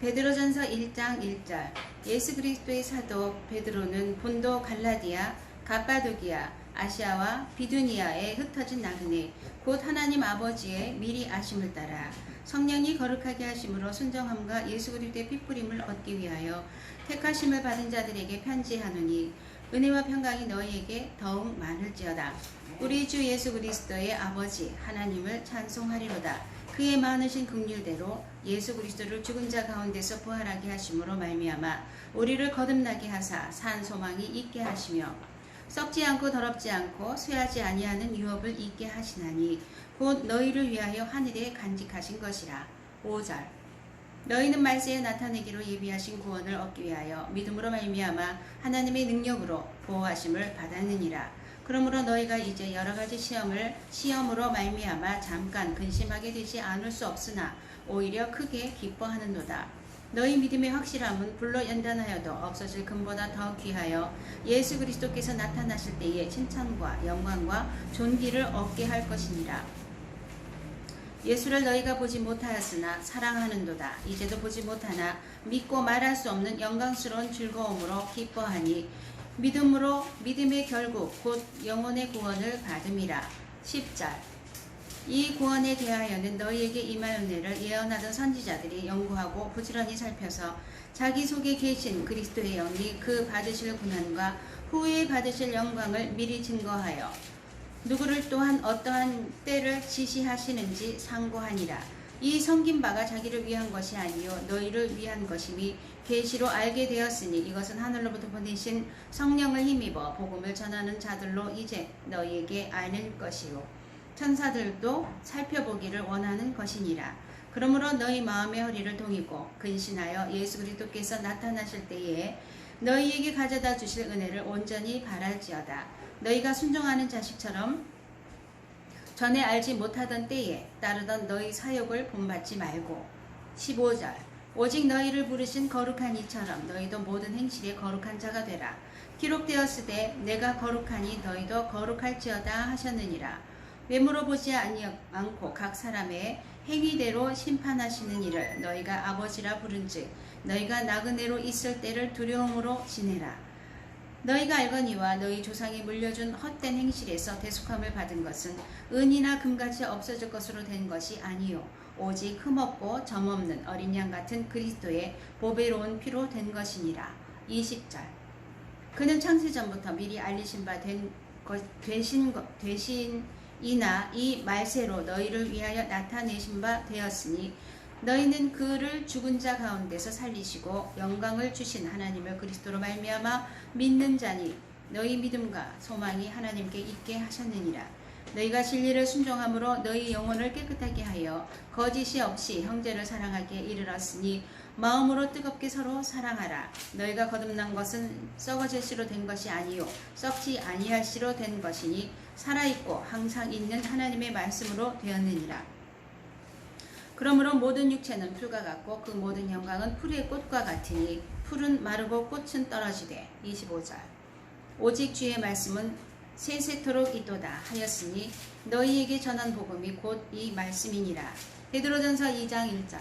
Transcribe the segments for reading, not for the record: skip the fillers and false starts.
베드로전서 1장 1절. 예수 그리스도의 사도 베드로는 본도 갈라디아, 갑바도기아, 아시아와 비두니아에 흩어진 나그네 곧 하나님 아버지의 미리 아심을 따라 성령이 거룩하게 하심으로 순정함과 예수 그리스도의 핏부림을 얻기 위하여 택하심을 받은 자들에게 편지하노니 은혜와 평강이 너희에게 더욱 많을지어다. 우리 주 예수 그리스도의 아버지 하나님을 찬송하리로다. 그의 많으신 긍휼대로 예수 그리스도를 죽은 자 가운데서 부활하게 하심으로 말미암아 우리를 거듭나게 하사 산 소망이 있게 하시며 썩지 않고 더럽지 않고 쇠하지 아니하는 유업을 있게 하시나니 곧 너희를 위하여 하늘에 간직하신 것이라. 5절. 너희는 말세에 나타내기로 예비하신 구원을 얻기 위하여 믿음으로 말미암아 하나님의 능력으로 보호하심을 받았느니라. 그러므로 너희가 이제 여러가지 시험으로 말미암아 잠깐 근심하게 되지 않을 수 없으나 오히려 크게 기뻐하는도다. 너희 믿음의 확실함은 불로 연단하여도 없어질 금보다 더 귀하여 예수 그리스도께서 나타나실 때에 칭찬과 영광과 존귀를 얻게 할 것이니라. 예수를 너희가 보지 못하였으나 사랑하는도다. 이제도 보지 못하나 믿고 말할 수 없는 영광스러운 즐거움으로 기뻐하니 믿음의 결국 곧 영혼의 구원을 받음이라. 10절. 이 구원에 대하여는 너희에게 임할 은혜를 예언하던 선지자들이 연구하고 부지런히 살펴서 자기 속에 계신 그리스도의 영이 그 받으실 고난과 후에 받으실 영광을 미리 증거하여 누구를 또한 어떠한 때를 지시하시는지 상고하니라. 이 섬긴 바가 자기를 위한 것이 아니요 너희를 위한 것이니 계시로 알게 되었으니 이것은 하늘로부터 보내신 성령을 힘입어 복음을 전하는 자들로 이제 너희에게 알릴 것이요 천사들도 살펴보기를 원하는 것이니라. 그러므로 너희 마음의 허리를 동이고 근신하여 예수 그리스도께서 나타나실 때에 너희에게 가져다 주실 은혜를 온전히 바랄지어다. 너희가 순종하는 자식처럼 전에 알지 못하던 때에 따르던 너희 사욕을 본받지 말고. 15절. 오직 너희를 부르신 거룩한 이처럼 너희도 모든 행실에 거룩한 자가 되라. 기록되었으되 내가 거룩하니 너희도 거룩할지어다 하셨느니라. 외모로 보지 않고 각 사람의 행위대로 심판하시는 이를 너희가 아버지라 부른즉 너희가 나그네로 있을 때를 두려움으로 지내라. 너희가 알거니와 너희 조상이 물려준 헛된 행실에서 대속함을 받은 것은 은이나 금같이 없어질 것으로 된 것이 아니요 오직 흠없고 점없는 어린 양 같은 그리스도의 보배로운 피로 된 것이니라. 20절. 그는 창세전부터 미리 알리신 바 되신이나 이 말세로 너희를 위하여 나타내신 바 되었으니 너희는 그를 죽은 자 가운데서 살리시고 영광을 주신 하나님을 그리스도로 말미암아 믿는 자니 너희 믿음과 소망이 하나님께 있게 하셨느니라. 너희가 진리를 순종함으로 너희 영혼을 깨끗하게 하여 거짓이 없이 형제를 사랑하기에 이르렀으니 마음으로 뜨겁게 서로 사랑하라. 너희가 거듭난 것은 썩어질 씨로 된 것이 아니요 썩지 아니할 씨로 된 것이니 살아있고 항상 있는 하나님의 말씀으로 되었느니라. 그러므로 모든 육체는 풀과 같고 그 모든 영광은 풀의 꽃과 같으니 풀은 마르고 꽃은 떨어지되. 25절. 오직 주의 말씀은 세세토록 있도다 하였으니 너희에게 전한 복음이 곧 이 말씀이니라. 베드로전서 2장 1절.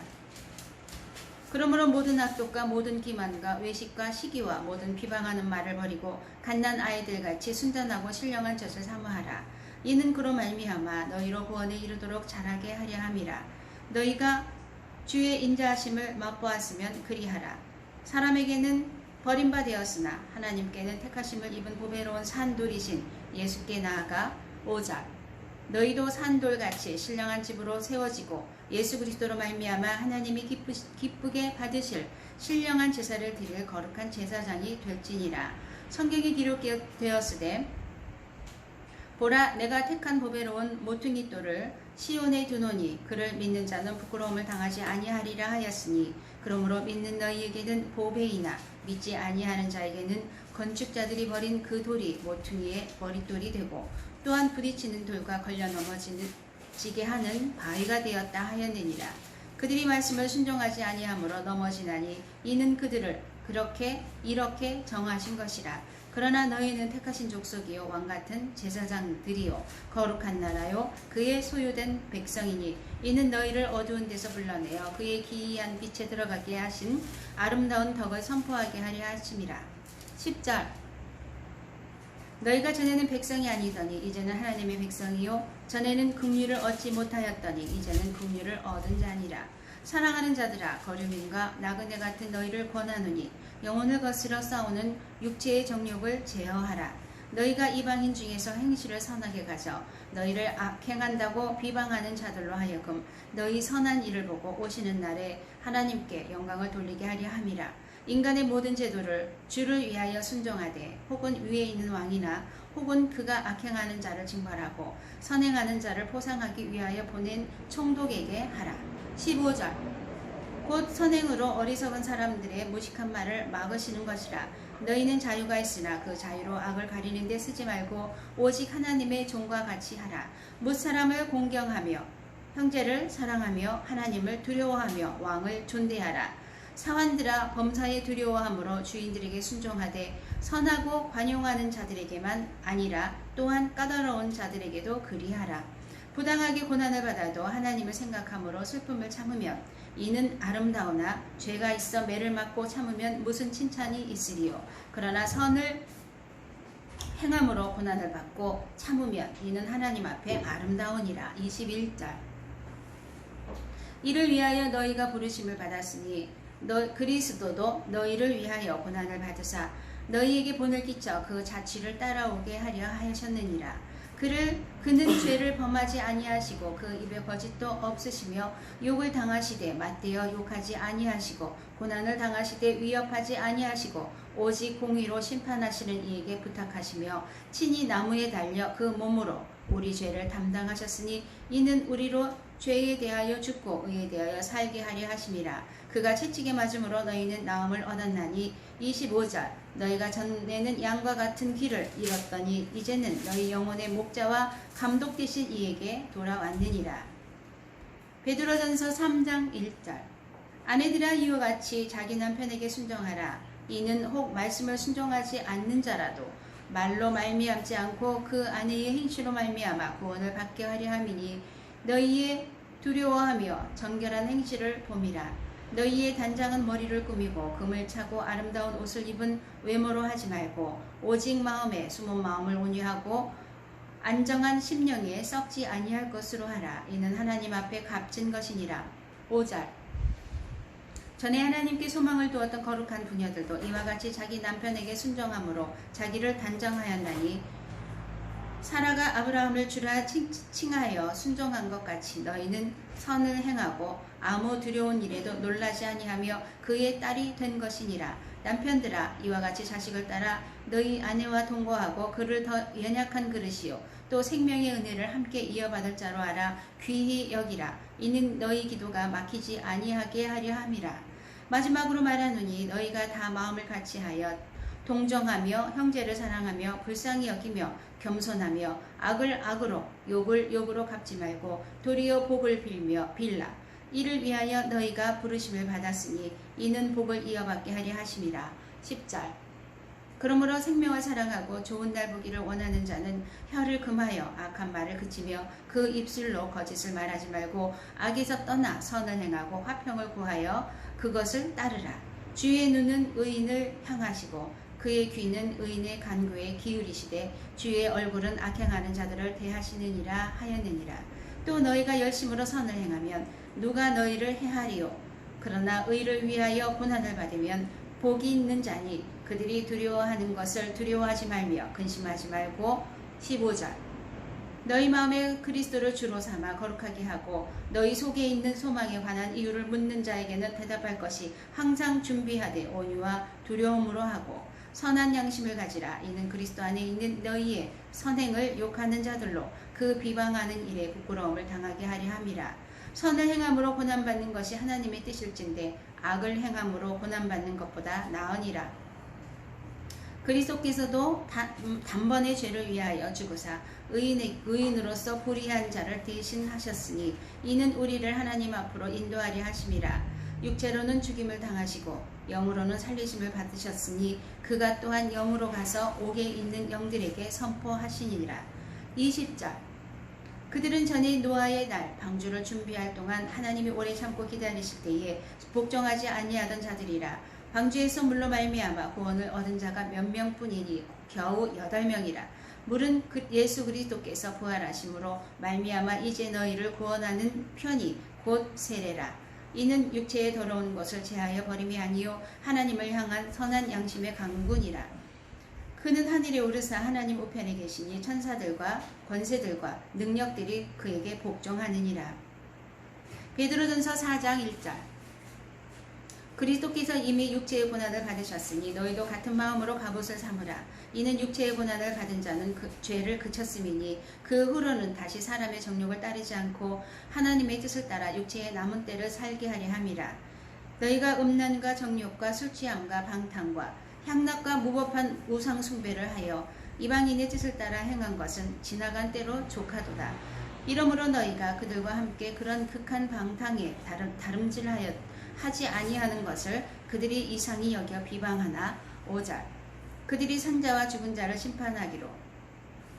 그러므로 모든 악독과 모든 기만과 외식과 시기와 모든 비방하는 말을 버리고 갓난 아이들같이 순전하고 신령한 젖을 사모하라. 이는 그로 말미암아 너희로 구원에 이르도록 자라게 하려 함이라. 너희가 주의 인자하심을 맛보았으면 그리하라. 사람에게는 버림받았으나 하나님께는 택하심을 입은 보배로운 산돌이신 예수께 나아가. 5절. 너희도 산돌같이 신령한 집으로 세워지고 예수 그리스도로 말미암아 하나님이 기쁘게 받으실 신령한 제사를 드릴 거룩한 제사장이 될지니라. 성경에 기록되었으되 보라 내가 택한 보배로운 모퉁이 돌을 시온에 두노니 그를 믿는 자는 부끄러움을 당하지 아니하리라 하였으니 그러므로 믿는 너희에게는 보배이나 믿지 아니하는 자에게는 건축자들이 버린 그 돌이 모퉁이의 머릿돌이 되고 또한 부딪히는 돌과 걸려 넘어지게 하는 바위가 되었다 하였느니라. 그들이 말씀을 순종하지 아니하므로 넘어지나니 이는 그들을 이렇게 정하신 것이라. 그러나 너희는 택하신 족속이요 왕같은 제사장들이요 거룩한 나라요 그의 소유된 백성이니 이는 너희를 어두운 데서 불러내어 그의 기이한 빛에 들어가게 하신 아름다운 덕을 선포하게 하려 하심이라. 10절 너희가 전에는 백성이 아니더니 이제는 하나님의 백성이요 전에는 긍휼을 얻지 못하였더니 이제는 긍휼을 얻은 자니라. 사랑하는 자들아 거류민과 나그네 같은 너희를 권하노니 영혼을 거스려 싸우는 육체의 정욕을 제어하라. 너희가 이방인 중에서 행실을 선하게 가져 너희를 악행한다고 비방하는 자들로 하여금 너희 선한 일을 보고 오시는 날에 하나님께 영광을 돌리게 하려 함이라. 인간의 모든 제도를 주를 위하여 순종하되 혹은 위에 있는 왕이나 혹은 그가 악행하는 자를 징벌하고 선행하는 자를 포상하기 위하여 보낸 총독에게 하라. 15절 곧 선행으로 어리석은 사람들의 무식한 말을 막으시는 것이라. 너희는 자유가 있으나 그 자유로 악을 가리는 데 쓰지 말고 오직 하나님의 종과 같이 하라. 무사람을 공경하며 형제를 사랑하며 하나님을 두려워하며 왕을 존대하라. 사환들아 범사에 두려워함으로 주인들에게 순종하되 선하고 관용하는 자들에게만 아니라 또한 까다로운 자들에게도 그리하라. 부당하게 고난을 받아도 하나님을 생각함으로 슬픔을 참으면 이는 아름다우나 죄가 있어 매를 맞고 참으면 무슨 칭찬이 있으리요. 그러나 선을 행함으로 고난을 받고 참으면 이는 하나님 앞에 아름다우니라. 21절 이를 위하여 너희가 부르심을 받았으니 그리스도도 너희를 위하여 고난을 받으사 너희에게 본을 끼쳐 그 자취를 따라오게 하려 하셨느니라. 그는 죄를 범하지 아니하시고 그 입에 거짓도 없으시며 욕을 당하시되 맞대어 욕하지 아니하시고 고난을 당하시되 위협하지 아니하시고 오직 공의로 심판하시는 이에게 부탁하시며 친히 나무에 달려 그 몸으로 우리 죄를 담당하셨으니 이는 우리로 죄에 대하여 죽고 의에 대하여 살게 하려 하심이라. 그가 채찍에 맞음으로 너희는 나음을 얻었나니. 25절 너희가 전에는 양과 같은 길을 잃었더니 이제는 너희 영혼의 목자와 감독 되신 이에게 돌아왔느니라. 베드로전서 3장 1절 아내들아 이와 같이 자기 남편에게 순종하라. 이는 혹 말씀을 순종하지 않는 자라도 말로 말미암지 않고 그 아내의 행실로 말미암아 구원을 받게 하려 함이니 너희의 두려워하며 정결한 행실을 봄이라. 너희의 단장은 머리를 꾸미고 금을 차고 아름다운 옷을 입은 외모로 하지 말고 오직 마음에 숨은 마음을 온유하고 안정한 심령에 썩지 아니할 것으로 하라. 이는 하나님 앞에 값진 것이니라. 5절 전에 하나님께 소망을 두었던 거룩한 부녀들도 이와 같이 자기 남편에게 순종함으로 자기를 단정하였나니 사라가 아브라함을 주라 칭하여 순종한 것 같이 너희는 선을 행하고 아무 두려운 일에도 놀라지 아니하며 그의 딸이 된 것이니라. 남편들아 이와 같이 자식을 따라 너희 아내와 동거하고 그를 더 연약한 그릇이요 또 생명의 은혜를 함께 이어받을 자로 알아 귀히 여기라. 이는 너희 기도가 막히지 아니하게 하려 함이라. 마지막으로 말하노니 너희가 다 마음을 같이하여 동정하며 형제를 사랑하며 불쌍히 여기며 겸손하며 악을 악으로 욕을 욕으로 갚지 말고 도리어 복을 빌라. 이를 위하여 너희가 부르심을 받았으니 이는 복을 이어받게 하려 하심이라. 10절 그러므로 생명을 사랑하고 좋은 날 보기를 원하는 자는 혀를 금하여 악한 말을 그치며 그 입술로 거짓을 말하지 말고 악에서 떠나 선을 행하고 화평을 구하여 그것을 따르라. 주의 눈은 의인을 향하시고 그의 귀는 의인의 간구에 기울이시되 주의 얼굴은 악행하는 자들을 대하시느니라 하였느니라. 또 너희가 열심으로 선을 행하면 누가 너희를 해하리요. 그러나 의를 위하여 고난을 받으면 복이 있는 자니 그들이 두려워하는 것을 두려워하지 말며 근심하지 말고. 15절 너희 마음에 그리스도를 주로 삼아 거룩하게 하고 너희 속에 있는 소망에 관한 이유를 묻는 자에게는 대답할 것이 항상 준비하되 온유와 두려움으로 하고 선한 양심을 가지라. 이는 그리스도 안에 있는 너희의 선행을 욕하는 자들로 그 비방하는 일에 부끄러움을 당하게 하려 함이라. 선을 행함으로 고난받는 것이 하나님의 뜻일진데 악을 행함으로 고난받는 것보다 나으니라. 그리스도께서도 단번에 죄를 위하여 죽으사 의인으로서 불의한 자를 대신하셨으니 이는 우리를 하나님 앞으로 인도하려 하심이라. 육체로는 죽임을 당하시고 영으로는 살리심을 받으셨으니 그가 또한 영으로 가서 옥에 있는 영들에게 선포하시니라. 20절. 그들은 전에 노아의 날 방주를 준비할 동안 하나님이 오래 참고 기다리실 때에 복종하지 아니하던 자들이라. 방주에서 물로 말미암아 구원을 얻은 자가 몇 명뿐이니 겨우 8명이라. 물은 예수 그리스도께서 부활하심으로 말미암아 이제 너희를 구원하는 편이 곧 세례라. 이는 육체의 더러운 것을 제하여 버림이 아니요 하나님을 향한 선한 양심의 강군이라. 그는 하늘에 오르사 하나님 우편에 계시니 천사들과 권세들과 능력들이 그에게 복종하느니라. 베드로전서 4장 1절. 그리스도께서 이미 육체의 고난을 받으셨으니 너희도 같은 마음으로 갑옷을 삼으라. 이는 육체의 고난을 받은 자는 죄를 그쳤음이니 그 후로는 다시 사람의 정욕을 따르지 않고 하나님의 뜻을 따라 육체의 남은 때를 살게 하려 함이라. 너희가 음란과 정욕과 술취함과 방탕과 향락과 무법한 우상 숭배를 하여 이방인의 뜻을 따라 행한 것은 지나간 때로 족하도다. 이러므로 너희가 그들과 함께 그런 극한 방탕에 다름질하여 하지 아니하는 것을 그들이 이상히 여겨 비방하나. 5절. 그들이 산자와 죽은 자를 심판하기로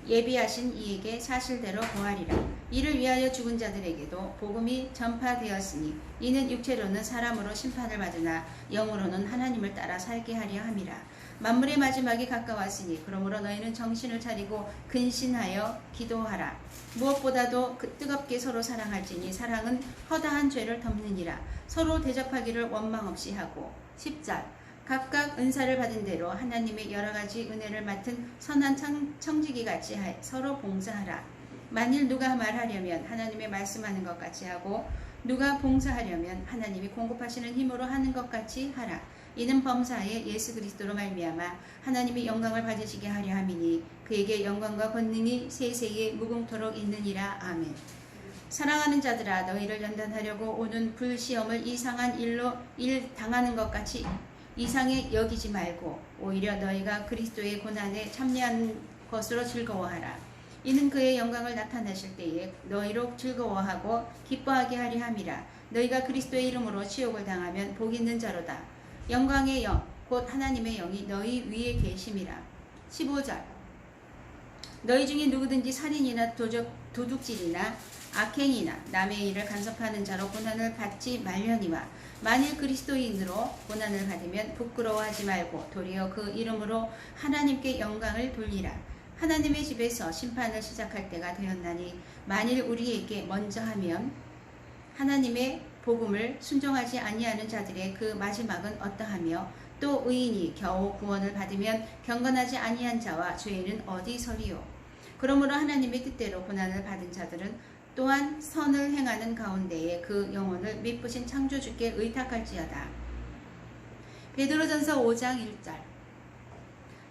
예비하신 이에게 사실대로 고하리라. 이를 위하여 죽은 자들에게도 복음이 전파되었으니 이는 육체로는 사람으로 심판을 받으나 영으로는 하나님을 따라 살게 하려 함이라. 만물의 마지막이 가까웠으니 그러므로 너희는 정신을 차리고 근신하여 기도하라. 무엇보다도 뜨겁게 서로 사랑할지니 사랑은 허다한 죄를 덮느니라. 서로 대접하기를 원망 없이 하고. 10절. 각각 은사를 받은 대로 하나님의 여러 가지 은혜를 맡은 선한 청지기 같이 서로 봉사하라. 만일 누가 말하려면 하나님의 말씀하는 것 같이 하고 누가 봉사하려면 하나님이 공급하시는 힘으로 하는 것 같이 하라. 이는 범사에 예수 그리스도로 말미암아 하나님이 영광을 받으시게 하려 함이니 그에게 영광과 권능이 세세에 무궁토록 있느니라. 아멘. 사랑하는 자들아, 너희를 연단하려고 오는 불시험을 이상한 일로 당하는 것 같이 이상에 여기지 말고 오히려 너희가 그리스도의 고난에 참여하는 것으로 즐거워하라. 이는 그의 영광을 나타내실 때에 너희로 즐거워하고 기뻐하게 하려 함이라. 너희가 그리스도의 이름으로 치욕을 당하면 복 있는 자로다. 영광의 영 곧 하나님의 영이 너희 위에 계심이라. 15절. 너희 중에 누구든지 살인이나 도둑질이나 악행이나 남의 일을 간섭하는 자로 고난을 받지 말려니와 만일 그리스도인으로 고난을 받으면 부끄러워하지 말고 도리어 그 이름으로 하나님께 영광을 돌리라. 하나님의 집에서 심판을 시작할 때가 되었나니 만일 우리에게 먼저 하면 하나님의 복음을 순종하지 아니하는 자들의 그 마지막은 어떠하며 또 의인이 겨우 구원을 받으면 경건하지 아니한 자와 죄인은 어디 서리요. 그러므로 하나님의 뜻대로 고난을 받은 자들은 또한 선을 행하는 가운데에 그 영혼을 미쁘신 창조주께 의탁할지어다. 베드로전서 5장 1절.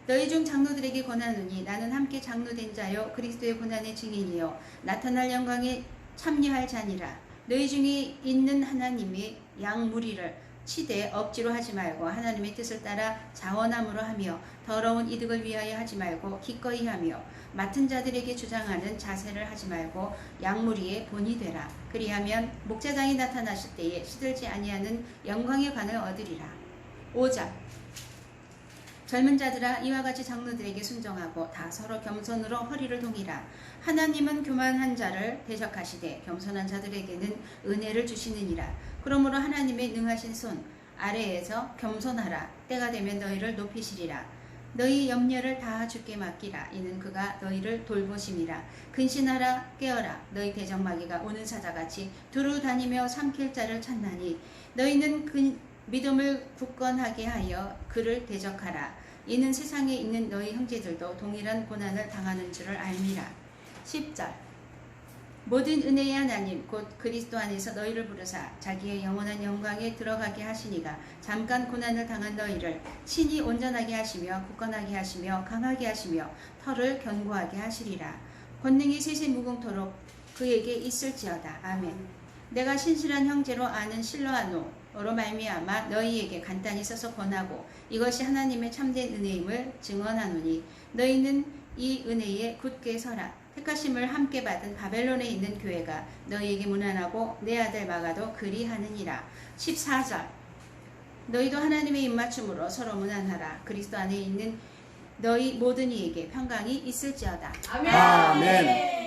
너희 중 장로들에게 권하노니 나는 함께 장로된 자요 그리스도의 고난의 증인이요 나타날 영광에 참여할 자니라. 너희 중에 있는 하나님의 양 무리를 치되 억지로 하지 말고 하나님의 뜻을 따라 자원함으로 하며 더러운 이득을 위하여 하지 말고 기꺼이 하며 맡은 자들에게 주장하는 자세를 하지 말고 양무리의 본이 되라. 그리하면 목자장이 나타나실 때에 시들지 아니하는 영광의 관을 얻으리라. 5절. 젊은 자들아 이와 같이 장로들에게 순종하고 다 서로 겸손으로 허리를 동이라. 하나님은 교만한 자를 대적하시되 겸손한 자들에게는 은혜를 주시느니라. 그러므로 하나님의 능하신 손 아래에서 겸손하라. 때가 되면 너희를 높이시리라. 너희 염려를 다 주께 맡기라. 이는 그가 너희를 돌보심이라. 근신하라. 깨어라. 너희 대적마귀가 오는 사자같이 두루 다니며 삼킬 자를 찾나니 너희는 그 믿음을 굳건하게 하여 그를 대적하라. 이는 세상에 있는 너희 형제들도 동일한 고난을 당하는 줄을 알미라. 10절. 모든 은혜의 하나님 곧 그리스도 안에서 너희를 부르사 자기의 영원한 영광에 들어가게 하시니가 잠깐 고난을 당한 너희를 친히 온전하게 하시며 굳건하게 하시며 강하게 하시며 털을 견고하게 하시리라. 권능이 세세 무궁토록 그에게 있을지어다. 아멘. 내가 신실한 형제로 아는 실로아노로 말미암아 너희에게 간단히 써서 권하고 이것이 하나님의 참된 은혜임을 증언하노니 너희는 이 은혜에 굳게 서라. 택하심을 함께 받은 바벨론에 있는 교회가 너희에게 문안하고 내 아들 마가도 그리하느니라. 14절 너희도 하나님의 입맞춤으로 서로 문안하라. 그리스도 안에 있는 너희 모든 이에게 평강이 있을지어다. 아멘.